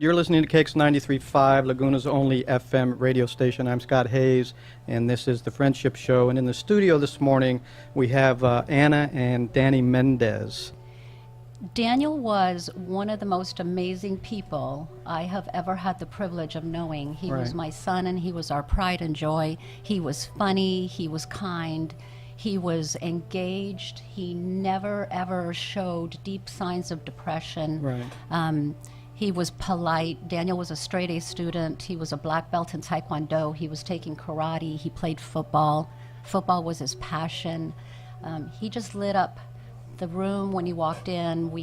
You're listening to KX 93.5, Laguna's only FM radio station. I'm Scott Hayes, and this is the Friendship Show. And in the studio this morning, we have Anna and Danny Mendez. Daniel was one of the most amazing people I have ever had the privilege of knowing. He was my son, and he was our pride and joy. He was funny. He was kind. He was engaged. He never, ever showed deep signs of depression. Right. He was polite. Daniel was a straight-A student. He was a black belt in Taekwondo. He was taking karate. He played football. Football was his passion. He just lit up the room when he walked in.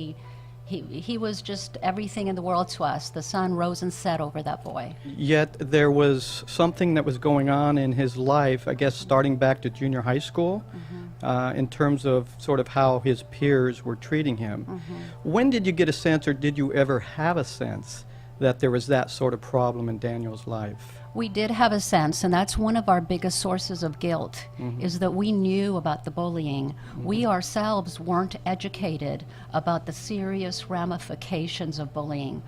He was just everything in the world to us. The sun rose and set over that boy. Yet there was something that was going on in his life, I guess starting back to junior high school, in terms of sort of how his peers were treating him. When did you get a sense, or did you ever have a sense, that there was that sort of problem in Daniel's life? We did have a sense, and that's one of our biggest sources of guilt, is that we knew about the bullying. We ourselves weren't educated about the serious ramifications of bullying.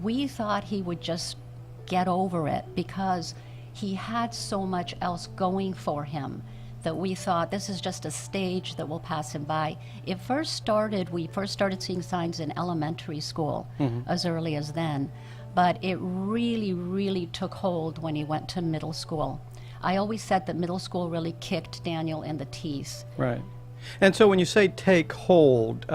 We thought he would just get over it because he had so much else going for him that we thought this is just a stage that will pass him by. We first started seeing signs in elementary school as early as then. But it really, really took hold when he went to middle school. I always said that middle school really kicked Daniel in the teeth. Right. And so when you say take hold,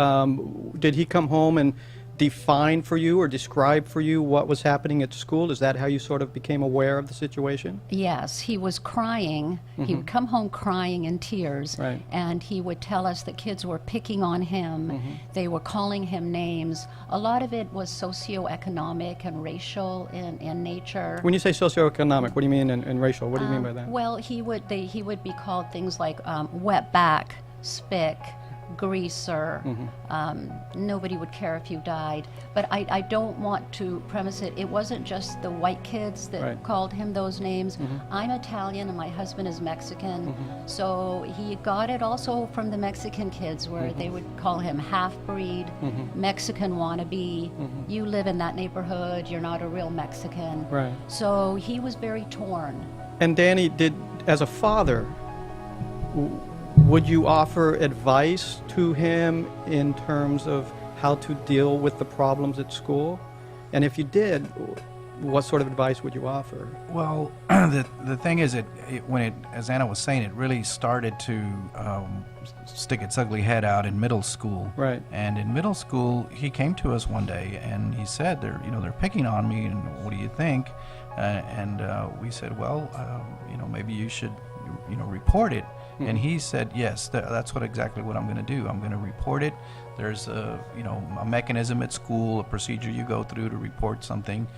did he come home and define for you or describe for you what was happening at school? Is that how you sort of became aware of the situation? Yes, he was crying. He would come home crying in tears, and he would tell us that kids were picking on him. They were calling him names. A lot of it was socioeconomic and racial in nature. When you say socioeconomic, what do you mean, and racial? What do you mean by that? Well, he would be called things like wetback, spick, greaser. Nobody would care if you died. But I don't want to premise it. It wasn't just the white kids that called him those names. I'm Italian and my husband is Mexican. So he got it also from the Mexican kids, where they would call him half-breed, Mexican wannabe. You live in that neighborhood, you're not a real Mexican. Right. So he was very torn. And Danny, as a father, would you offer advice to him in terms of how to deal with the problems at school? And if you did, what sort of advice would you offer? Well, the thing is, as Anna was saying, it really started to stick its ugly head out in middle school. Right. And in middle school, he came to us one day and he said, they're picking on me, and what do you think? And we said, well, maybe you should, report it. And he said, yes, that's exactly what I'm going to do. I'm going to report it. There's a mechanism at school, a procedure you go through to report something.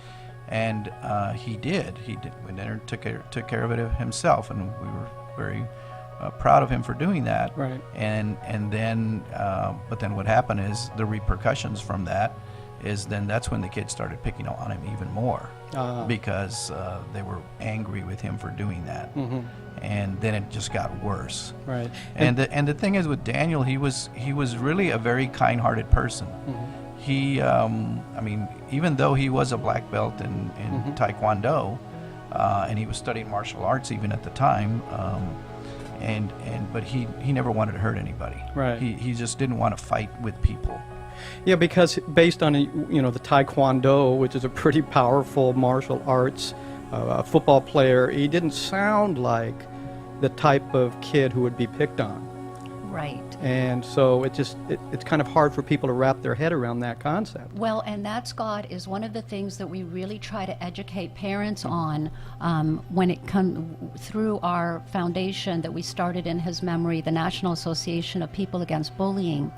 And he did. And then took care of it himself, and we were very proud of him for doing that. Right. And then, but then what happened is the repercussions from that is then that's when the kids started picking on him even more because they were angry with him for doing that. And then it just got worse. Right. And the thing is, with Daniel, he was really a very kind-hearted person. He, even though he was a black belt in Taekwondo, and he was studying martial arts even at the time, but he never wanted to hurt anybody. Right. He just didn't want to fight with people. Yeah, because based on the Taekwondo, which is a pretty powerful martial arts, a football player, he didn't sound like the type of kid who would be picked on. Right. And so it's kind of hard for people to wrap their head around that concept. Well, and that, Scott, is one of the things that we really try to educate parents on when it comes through our foundation that we started in his memory, the National Association of People Against Bullying,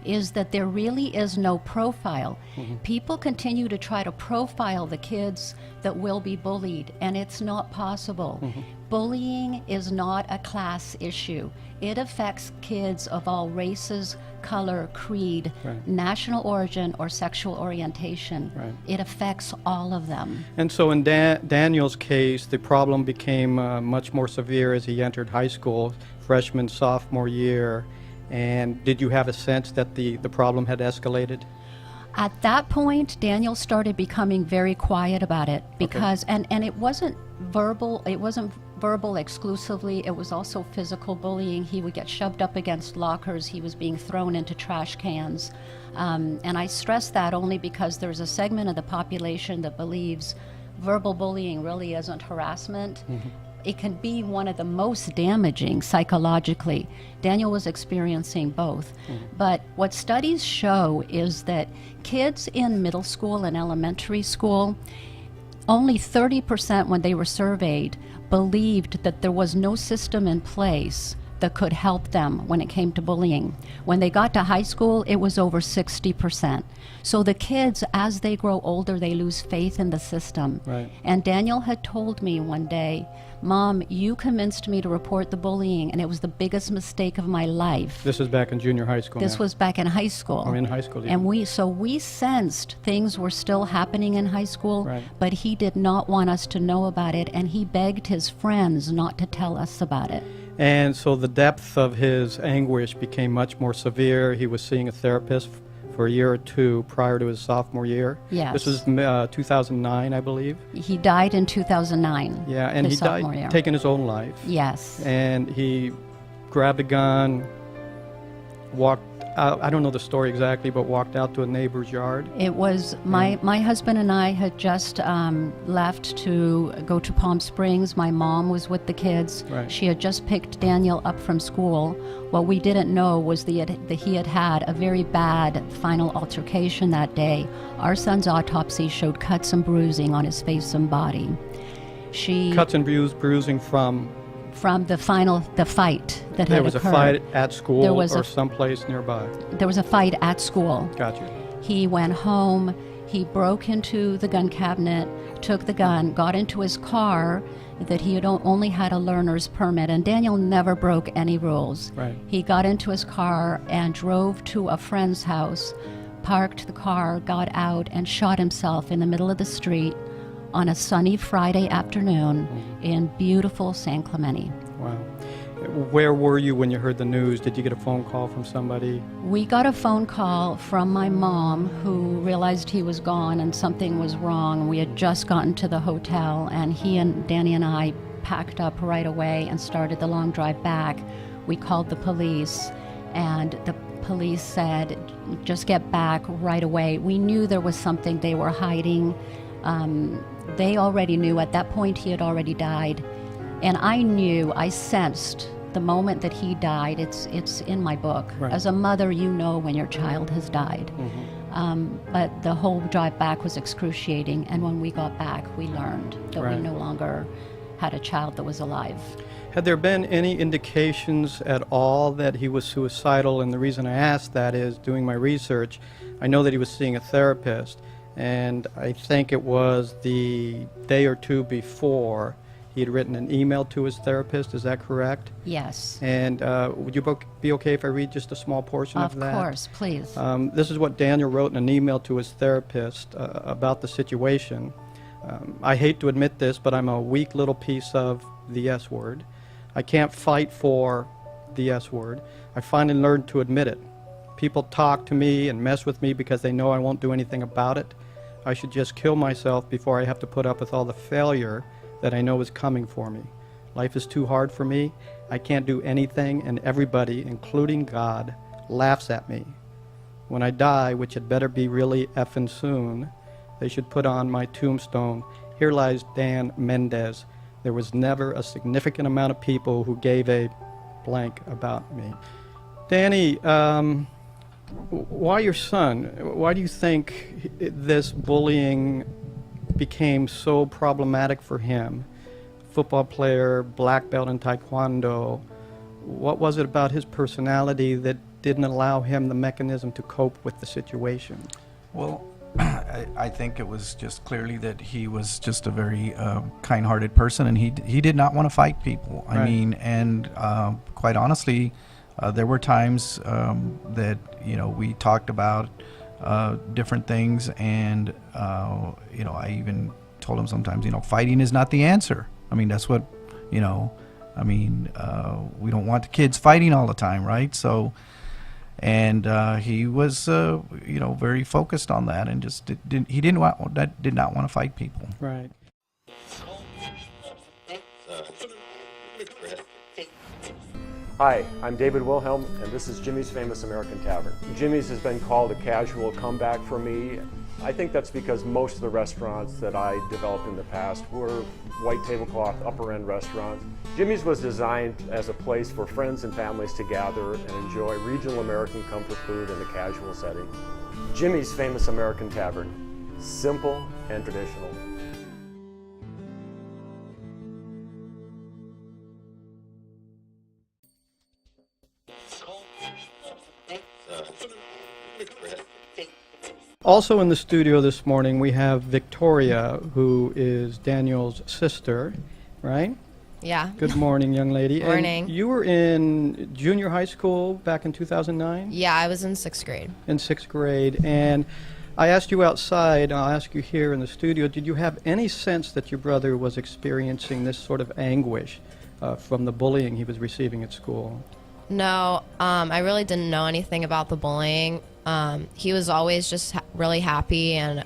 is that there really is no profile. People continue to try to profile the kids that will be bullied, and it's not possible. Bullying is not a class issue. It affects kids of all races, color, creed, national origin, or sexual orientation. It affects all of them. And so in Daniel's case, the problem became much more severe as he entered high school, freshman, sophomore year. And did you have a sense that the problem had escalated? At that point, Daniel started becoming very quiet about it because, and it wasn't verbal. It wasn't verbal exclusively. It was also physical bullying. He would get shoved up against lockers. He was being thrown into trash cans. And I stress that only because there's a segment of the population that believes verbal bullying really isn't harassment. It can be one of the most damaging psychologically. Daniel was experiencing both. But what studies show is that kids in middle school and elementary school, only 30% when they were surveyed believed that there was no system in place that could help them when it came to bullying. When they got to high school, it was over 60%. So the kids, as they grow older, they lose faith in the system. Right. And Daniel had told me one day, Mom, you convinced me to report the bullying, and it was the biggest mistake of my life. This is back in junior high school. This was back in high school. Or in high school. And we sensed things were still happening in high school, Right. but he did not want us to know about it, and he begged his friends not to tell us about it. And so the depth of his anguish became much more severe. He was seeing a therapist for a year or two prior to his sophomore year. Yes. This was 2009, I believe. He died in 2009. Yeah, and he his sophomore died year. taking his own life. Yes. And he grabbed a gun, walked out, I don't know the story exactly, but walked out to a neighbor's yard. It was my husband and I had just left to go to Palm Springs. My mom was with the kids. Right. She had just picked Daniel up from school. What we didn't know was that he had had a very bad final altercation that day. Our son's autopsy showed cuts and bruising on his face and body. Cuts and bruising from the fight that there had was occurred. a fight at school There was or a- someplace nearby. There was a fight at school. Gotcha. He went home, he broke into the gun cabinet, took the gun, got into his car that he had only had a learner's permit, and Daniel never broke any rules. Right. He got into his car and drove to a friend's house, parked the car, got out, and shot himself in the middle of the street on a sunny Friday afternoon in beautiful San Clemente. Wow. Where were you when you heard the news? Did you get a phone call from somebody? We got a phone call from my mom, who realized he was gone and something was wrong. We had just gotten to the hotel, and Danny and I packed up right away and started the long drive back. We called the police, and the police said, just get back right away. We knew there was something they were hiding. They already knew. At that point, he had already died. And I sensed the moment that he died. It's in my book. Right. As a mother, you know when your child has died. But the whole drive back was excruciating. And when we got back, we learned that Right. we no longer had a child that was alive. Had there been any indications at all that he was suicidal? And the reason I asked that is, doing my research, I know that he was seeing a therapist, and I think it was the day or two before he had written an email to his therapist. Is that correct? Yes. And would you be okay if I read just a small portion of that? Of course, please. This is what Daniel wrote in an email to his therapist about the situation. I hate to admit this, but I'm a weak little piece of the S word. I can't fight for the S word. I finally learned to admit it. People talk to me and mess with me because they know I won't do anything about it. I should just kill myself before I have to put up with all the failure that I know is coming for me. Life is too hard for me. I can't do anything, and everybody, including God, laughs at me. When I die, which had better be really effing soon, they should put on my tombstone, "Here lies Dan Mendez. There was never a significant amount of people who gave a blank about me." Danny, why your son? Why do you think this bullying became so problematic for him? Football player, black belt in Taekwondo. What was it about his personality that didn't allow him the mechanism to cope with the situation? Well, I think it was just clearly that he was just a very kind-hearted person, and he did not want to fight people. I Right. mean, and quite honestly, there were times that we talked about different things, and I even told him sometimes, fighting is not the answer. I mean, that's what, we don't want the kids fighting all the time, right? So, And he was, very focused on that, and just did not want to fight people. Right. Hi, I'm David Wilhelm, and this is Jimmy's Famous American Tavern. Jimmy's has been called a casual comeback for me. I think that's because most of the restaurants that I developed in the past were white tablecloth, upper-end restaurants. Jimmy's was designed as a place for friends and families to gather and enjoy regional American comfort food in a casual setting. Jimmy's Famous American Tavern, simple and traditional. Also in the studio this morning, we have Victoria, who is Daniel's sister, right? Yeah. Good morning, young lady. Morning. And you were in junior high school back in 2009? Yeah, I was in 6th grade. In 6th grade. And I asked you outside, I'll ask you here in the studio, did you have any sense that your brother was experiencing this sort of anguish from the bullying he was receiving at school? No, I really didn't know anything about the bullying. He was always just really happy and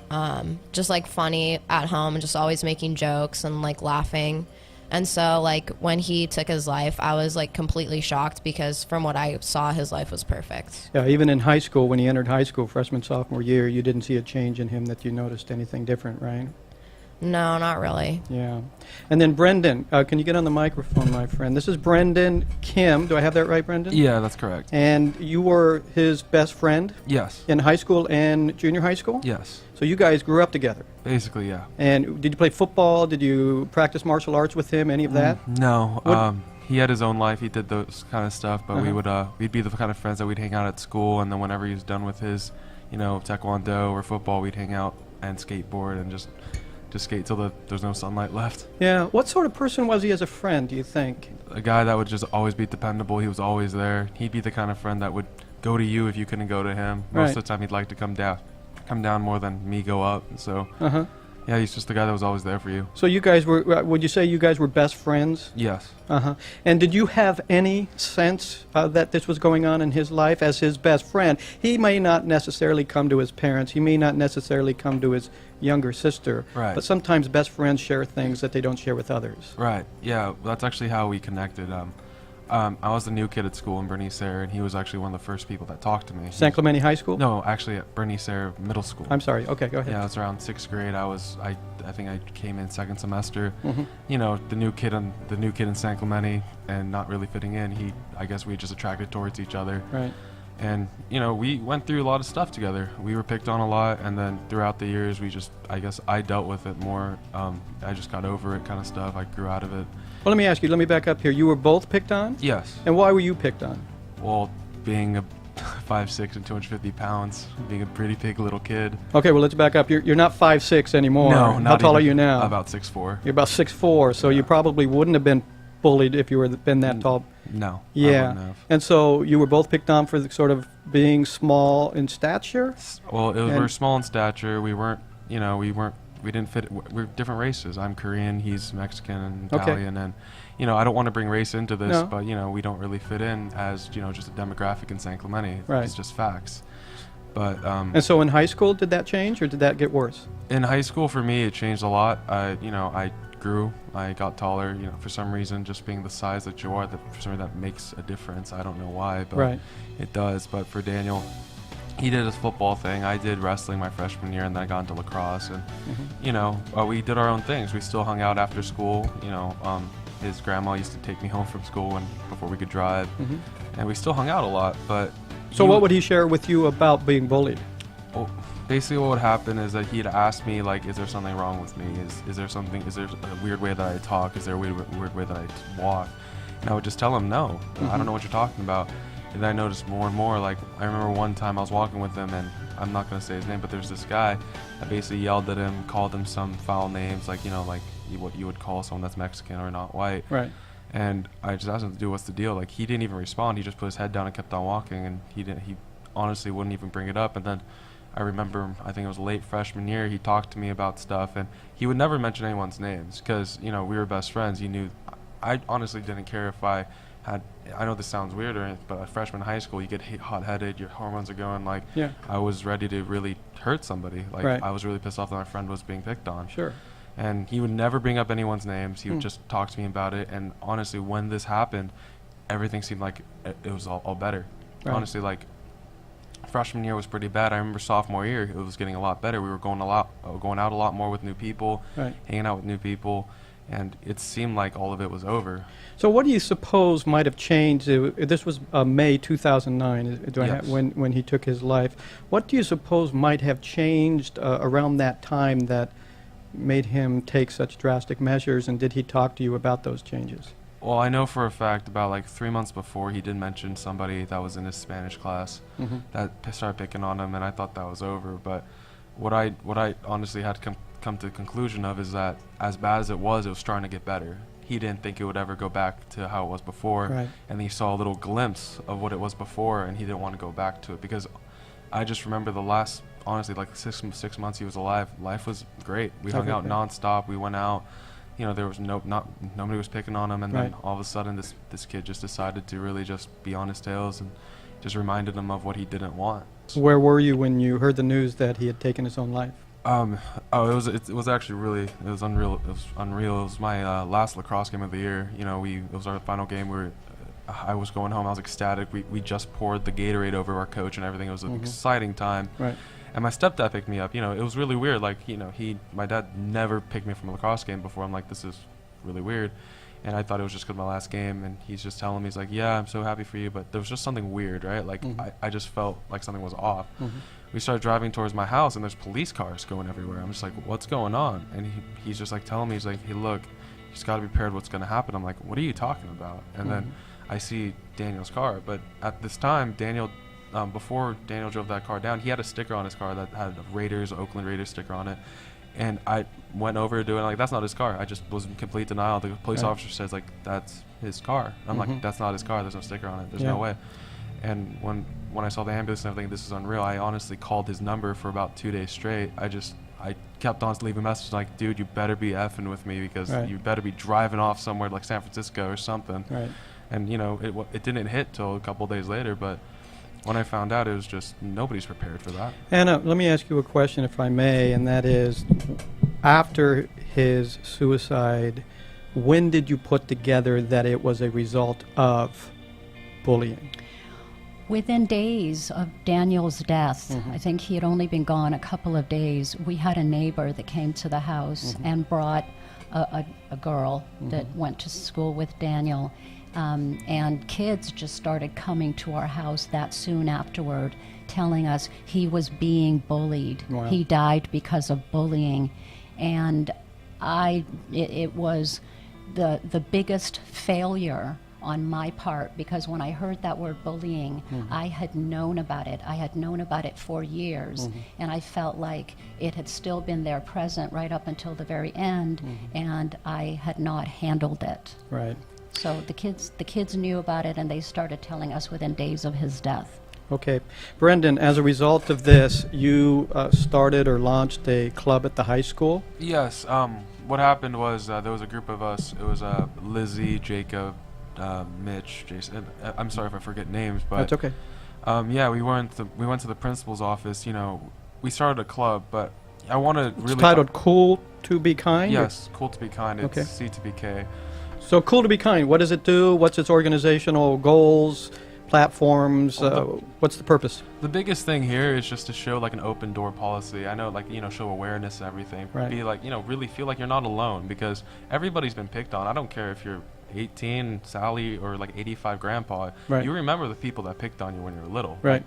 just like funny at home and just always making jokes and like laughing. And so like when he took his life, I was like completely shocked because from what I saw, his life was perfect. Yeah, even in high school, when he entered high school, freshman, sophomore year, you didn't see a change in him that you noticed anything different, right? No, not really. Yeah. And then Brendan, can you get on the microphone, my friend? This is Brendan Kim. Do I have that right, Brendan? Yeah, that's correct. And you were his best friend Yes. in high school and junior high school? Yes. So you guys grew up together. Basically, yeah. And did you play football? Did you practice martial arts with him? Any of that? No. What- He had his own life. He did those kind of stuff, but we'd be the kind of friends that we'd hang out at school, and then whenever he was done with his, taekwondo or football, we'd hang out and skateboard and just skate till there's no sunlight left. Yeah. What sort of person was he as a friend, do you think? A guy that would just always be dependable. He was always there. He'd be the kind of friend that would go to you if you couldn't go to him. Most of the time, he'd like to come down more than me go up. So, yeah, he's just the guy that was always there for you. So you guys were, would you say you guys were best friends? Yes. And did you have any sense that this was going on in his life as his best friend? He may not necessarily come to his parents. He may not necessarily come to his younger sister. Right. But sometimes best friends share things that they don't share with others. Right. Yeah, that's actually how we connected. I was the new kid at school in Bernice-Sayre, and he was actually one of the first people that talked to me. San Clemente High School? No, actually at Bernice-Sayre Middle School. I'm sorry. Okay, go ahead. Yeah, it was around 6th grade. I think I came in 2nd semester. The new kid in San Clemente and not really fitting in. I guess we just attracted towards each other. Right. And we went through a lot of stuff together. We were picked on a lot, and then throughout the years, I guess I dealt with it more. I just got over it, kind of stuff. I grew out of it. Well, let me ask you. Let me back up here. You were both picked on? Yes. And why were you picked on? Well, being a 5'6" and 250 pounds, being a pretty big little kid. Okay, well, let's back up. You're not 5'6" anymore. No, How not tall are even. you now? About 6'4". You're about 6'4", so you probably wouldn't have been bullied if you were been that tall. No. I Yeah. wouldn't have. And so you were both picked on for the sort of being small in stature? Well, we're And- small in stature. We didn't fit. We're different races. I'm Korean. He's Mexican and Okay. Italian, and I don't want to bring race into this, No. but we don't really fit in as just a demographic in San Clemente. Right. It's just facts. But And so in high school, did that change or did that get worse? in high school, for me, it changed a lot. I grew. I got taller. For some reason, just being the size that you are, for some reason that makes a difference. I don't know why, but Right. it does. But for Daniel, he did his football thing. I did wrestling my freshman year, and then I got into lacrosse. And we did our own things. We still hung out after school. His grandma used to take me home from school before we could drive, and we still hung out a lot. But So what would he share with you about being bullied? Well, basically, what would happen is that he'd ask me, like, is there something wrong with me? Is there a weird way that I talk? Is there a weird way that I walk? And I would just tell him, no, I don't know what you're talking about. And then I noticed more and more, like, I remember one time I was walking with him, and I'm not going to say his name, but there's this guy that basically yelled at him, called him some foul names, like, what you would call someone that's Mexican or not white. Right. And I just asked him to do what's the deal. Like, he didn't even respond. He just put his head down and kept on walking, and he honestly wouldn't even bring it up. And then I remember, I think it was late freshman year, he talked to me about stuff, and he would never mention anyone's names because, we were best friends. He knew. I honestly didn't care if I had, I know this sounds weird, but a freshman in high school, you get hot-headed, your hormones are going, like, Yeah. I was ready to really hurt somebody. Like, Right. I was really pissed off that my friend was being picked on. Sure. And he would never bring up anyone's names. He would just talk to me about it. And honestly, when this happened, everything seemed like it was all better. Right. Honestly, like, freshman year was pretty bad. I remember sophomore year, it was getting a lot better. We were going out a lot more with new people, Right. hanging out with new people, and it seemed like all of it was over. So what do you suppose might have changed? This was May 2009 Yes. when he took his life. What do you suppose might have changed around that time that made him take such drastic measures, and did he talk to you about those changes? Well, I know for a fact about like 3 months before, he did mention somebody that was in his Spanish class that started picking on him, and I thought that was over. But what I honestly had come to the conclusion of is that as bad as it was starting to get better. He didn't think it would ever go back to how it was before, Right. and he saw a little glimpse of what it was before, and he didn't want to go back to it, because I just remember the last, honestly, like six months he was alive, life was great. We hung out Okay. nonstop. We went out. You know, there was nobody was picking on him, and then Right. all of a sudden this kid just decided to really just be on his tails and just reminded him of what he didn't want. Where were you when you heard the news that he had taken his own life? It was actually really, it was unreal. It was unreal. It was my last lacrosse game of the year. You know, it was our final game. I was going home. I was ecstatic. We just poured the Gatorade over our coach and everything. It was an exciting time. Right. And my stepdad picked me up. You know, it was really weird. Like, you know, my dad never picked me from a lacrosse game before. I'm like, this is really weird. And I thought it was just 'cause my last game. And he's just telling me, he's like, yeah, I'm so happy for you. But there was just something weird, right? Like, I just felt like something was off. We started driving towards my house, and there's police cars going everywhere. I'm just like, what's going on? And he's just like telling me, he's like, hey, look, you just got to be prepared what's going to happen. I'm like, what are you talking about? And then I see Daniel's car. But at this time, before Daniel drove that car down, he had a sticker on his car that had a Oakland Raiders sticker on it. And I went over to it, like, that's not his car. I just was in complete denial. The police Right. officer says, like, that's his car. I'm like, that's not his car. There's no sticker on it. There's no way. And when I saw the ambulance and everything, this is unreal. I honestly called his number for about 2 days straight. I kept on leaving messages like, dude, you better be effing with me, because Right. you better be driving off somewhere like San Francisco or something. Right. And, you know, it didn't hit till a couple days later, but when I found out, it was just, nobody's prepared for that. Anna, let me ask you a question, if I may, and that is, after his suicide, when did you put together that it was a result of bullying? Within days of Daniel's death, I think he had only been gone a couple of days, we had a neighbor that came to the house and brought a girl that went to school with Daniel. And kids just started coming to our house that soon afterward, telling us he was being bullied. Wow. He died because of bullying. And it was the biggest failure on my part, because when I heard that word bullying, I had known about it. I had known about it for years, and I felt like it had still been there present right up until the very end, and I had not handled it. Right. So the kids knew about it, and they started telling us within days of his death. Okay. Brendan, as a result of this, you started or launched a club at the high school? Yes. What happened was there was a group of us. It was Lizzie, Jacob, Mitch, Jason. I'm sorry if I forget names, but That's okay. yeah, we went to the principal's office. You know, we started a club, but I want to really. It's titled Cool to Be Kind? or- Yes, Cool to Be Kind. It's Okay. C to B K. So Cool to Be Kind, what does it do? What's its organizational goals, platforms? What's the purpose? The biggest thing here is just to show like an open door policy. I know, like, you know, show awareness and everything. Right. Be like, you know, really feel like you're not alone, because everybody's been picked on. I don't care if you're 18, Sally, or like 85 grandpa. Right. You remember the people that picked on you when you were little. Right.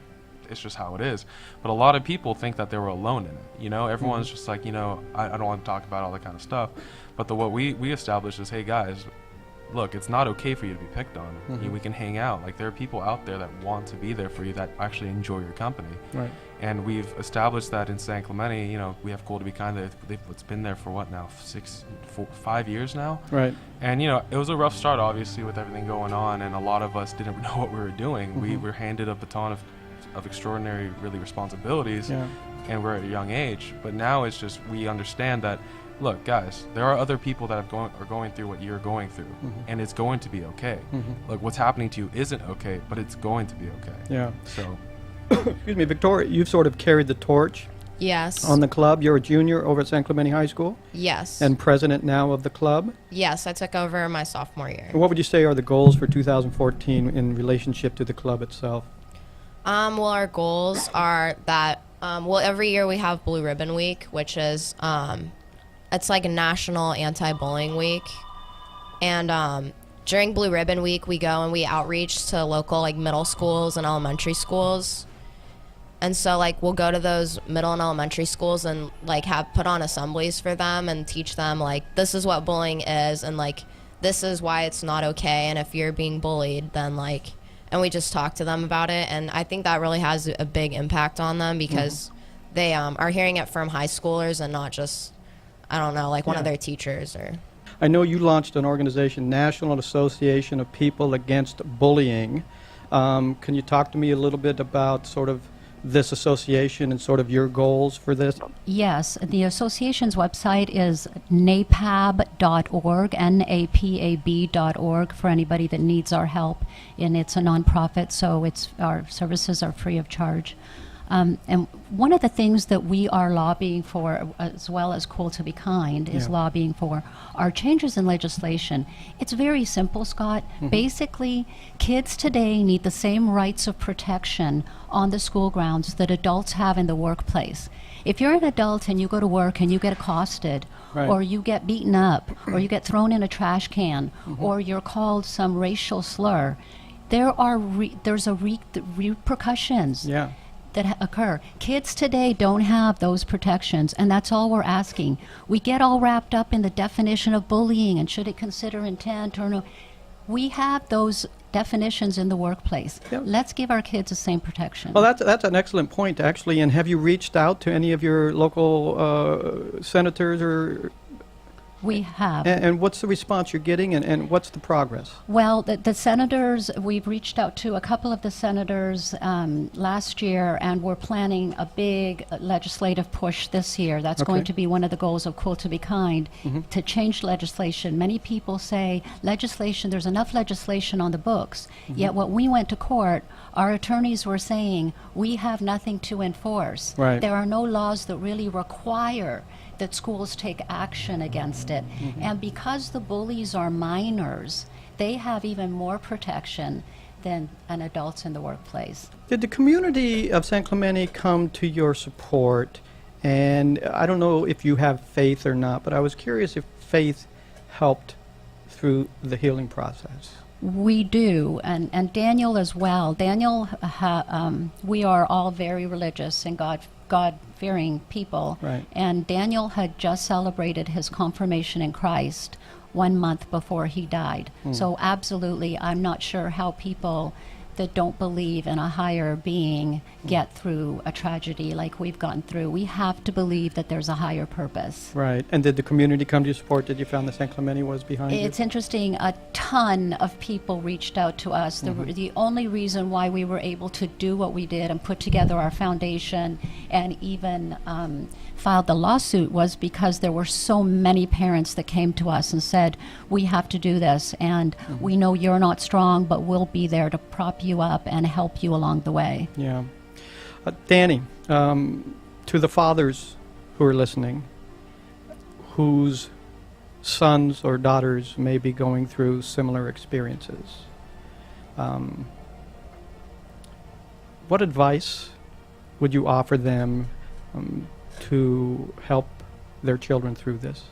It's just how it is. But a lot of people think that they were alone in it. You know, everyone's just like, you know, I don't want to talk about all that kind of stuff. But what we established is, hey guys, look, it's not okay for you to be picked on. We can hang out. Like, there are people out there that want to be there for you, that actually enjoy your company. Right. And we've established that in San Clemente. You know, we have Cool to Be Kind. It's been there for what now? 5 years now. Right. And, you know, it was a rough start, obviously, with everything going on, and a lot of us didn't know what we were doing. We were handed a baton of extraordinary, really, responsibilities, Yeah. and we're at a young age. But now it's just, we understand that look, guys, there are other people that are going through what you're going through, and it's going to be okay. Look, what's happening to you isn't okay, but it's going to be okay. Yeah. So, Excuse me, Victoria, you've sort of carried the torch Yes. on the club. You're a junior over at San Clemente High School Yes. and president now of the club. Yes, I took over my sophomore year. What would you say are the goals for 2014 in relationship to the club itself? Well, our goals are that, well, every year we have Blue Ribbon Week, which is, it's like a national anti-bullying week. And during Blue Ribbon Week, we go and we outreach to local, like, middle schools and elementary schools. And so, like, we'll go to those middle and elementary schools and, like, have put on assemblies for them and teach them, like, this is what bullying is, and, like, this is why it's not okay. And if you're being bullied, then, like, and we just talk to them about it. And I think that really has a big impact on them because they are hearing it from high schoolers and not just, I don't know, like one of their teachers or. I know you launched an organization, National Association of People Against Bullying. Can you talk to me a little bit about sort of this association and sort of your goals for this? Yes, the association's website is napab.org, napab.org, for anybody that needs our help. And it's a nonprofit, so our services are free of charge. And one of the things that we are lobbying for, as well as Cool to Be Kind, is lobbying for are changes in legislation. It's very simple, Scott. Basically, kids today need the same rights of protection on the school grounds that adults have in the workplace. If you're an adult and you go to work and you get accosted, or you get beaten up, or you get thrown in a trash can, or you're called some racial slur, there's repercussions. That occur. Kids today don't have those protections, and that's all we're asking. We get all wrapped up in the definition of bullying and should it consider intent or no. We have those definitions in the workplace. Let's give our kids the same protection. Well, that's an excellent point, actually. And have you reached out to any of your local senators or? We have. And what's the response you're getting, and what's the progress? Well, the senators, we've reached out to a couple of the senators last year, and we're planning a big legislative push this year. That's going to be one of the goals of Cool to Be Kind, to change legislation. Many people say there's enough legislation on the books, yet when we went to court, our attorneys were saying, we have nothing to enforce. There are no laws that really require that schools take action against it. And because the bullies are minors, they have even more protection than an adults in the workplace. Did the community of San Clemente come to your support? And I don't know if you have faith or not, but I was curious if faith helped through the healing process. We do, and Daniel as well. Daniel, we are all very religious and God-fearing people. And Daniel had just celebrated his confirmation in Christ 1 month before he died. So absolutely, I'm not sure how people that don't believe in a higher being get through a tragedy like we've gone through. We have to believe that there's a higher purpose. And did the community come to your support? Did you find that San Clemente was behind you? It's interesting. A ton of people reached out to us. The only reason why we were able to do what we did and put together our foundation and even filed the lawsuit was because there were so many parents that came to us and said, we have to do this, and we know you're not strong, but we'll be there to prop you up and help you along the way. Danny, to the fathers who are listening, whose sons or daughters may be going through similar experiences, what advice would you offer them to help their children through this?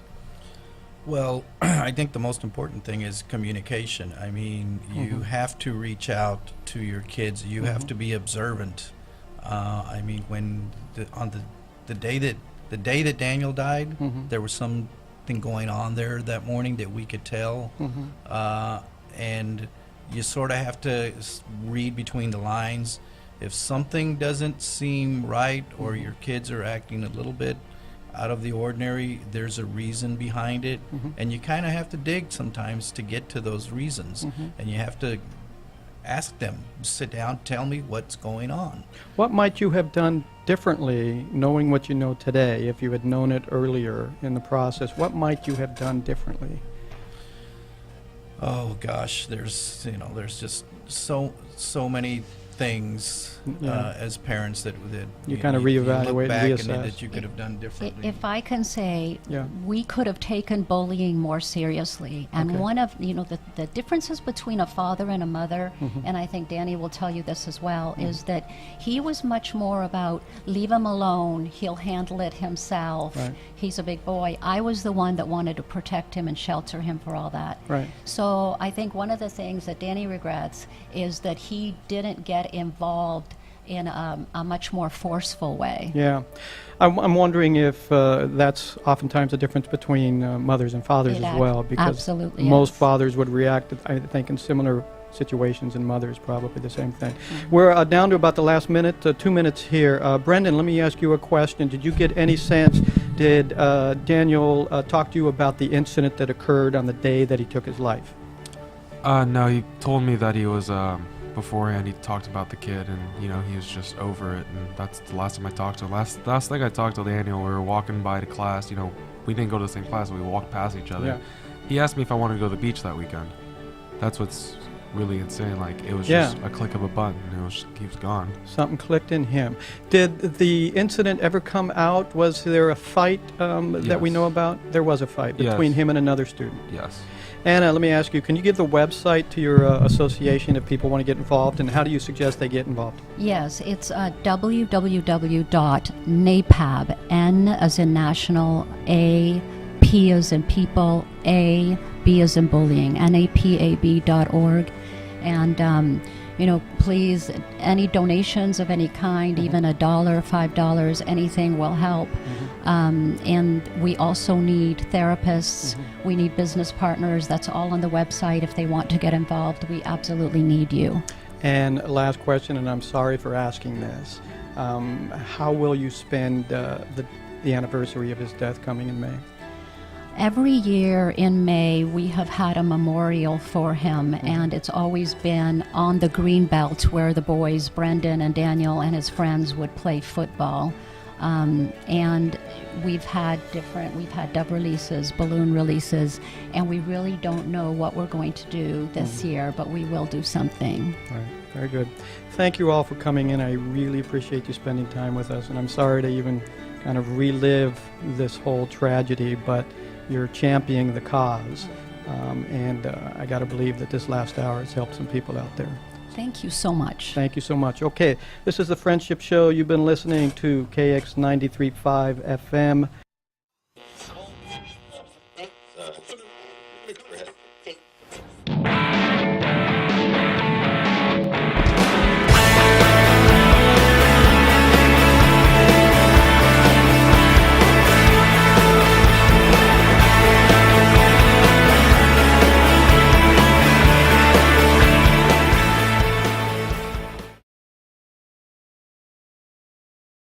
Well, I think the most important thing is communication. I mean, you have to reach out to your kids. You have to be observant. I mean, when the day that Daniel died, there was something going on there that morning that we could tell, and you sort of have to read between the lines. If something doesn't seem right, or your kids are acting a little bit out of the ordinary, there's a reason behind it, and you kind of have to dig sometimes to get to those reasons, and you have to ask them, sit down, tell me what's going on. What might you have done differently, knowing what you know today, if you had known it earlier in the process? What might you have done differently? Oh gosh, there's just so many things as parents that You kind of you reevaluate look and back and reassess. that you could have done differently. If I can say, Yeah. we could have taken bullying more seriously. And Okay. one of, the differences between a father and a mother, Mm-hmm. and I think Danny will tell you this as well, is that he was much more about leave him alone, he'll handle it himself, Right. he's a big boy. I was the one that wanted to protect him and shelter him for all that. Right. So I think one of the things that Danny regrets is that he didn't get involved in a much more forceful way. Yeah. I'm wondering if that's oftentimes the difference between mothers and fathers It as well, because absolutely most is. fathers would react, I think, in similar situations, and mothers probably the same thing. We're down to about the last minute, 2 minutes here. Brendan, let me ask you a question. Did you get any sense, did Daniel talk to you about the incident that occurred on the day that he took his life? No, he told me that he was, beforehand, he talked about the kid, and, he was just over it, and that's the last time I talked to him. Last thing I talked to Daniel, we were walking by to class, we didn't go to the same class, we walked past each other. Yeah. He asked me if I wanted to go to the beach that weekend. That's what's really insane, it was Yeah. just a click of a button, he was gone. Something clicked in him. Did the incident ever come out? Was there a fight that we Yes. know about? There was a fight between Yes. him and another student. Yes. Anna, let me ask you, can you give the website to your association if people want to get involved, and how do you suggest they get involved? Yes, it's www.napab, N as in national, A, P as in people, A, B as in bullying, napab.org. And, please, any donations of any kind, even $1, $5, anything will help. And we also need therapists. We need business partners. That's all on the website. If they want to get involved, we absolutely need you. And last question, and I'm sorry for asking this. How will you spend the anniversary of his death coming in May? Every year in May, we have had a memorial for him, and it's always been on the green belt where the boys, Brendan and Daniel and his friends, would play football. And we've had dove releases, balloon releases, and we really don't know what we're going to do this year, but we will do something. All right, very good. Thank you all for coming in. I really appreciate you spending time with us, and I'm sorry to even kind of relive this whole tragedy, but you're championing the cause, and I got to believe that this last hour has helped some people out there. Thank you so much. Thank you so much. Okay, this is the Friendship Show. You've been listening to KX 93.5 FM.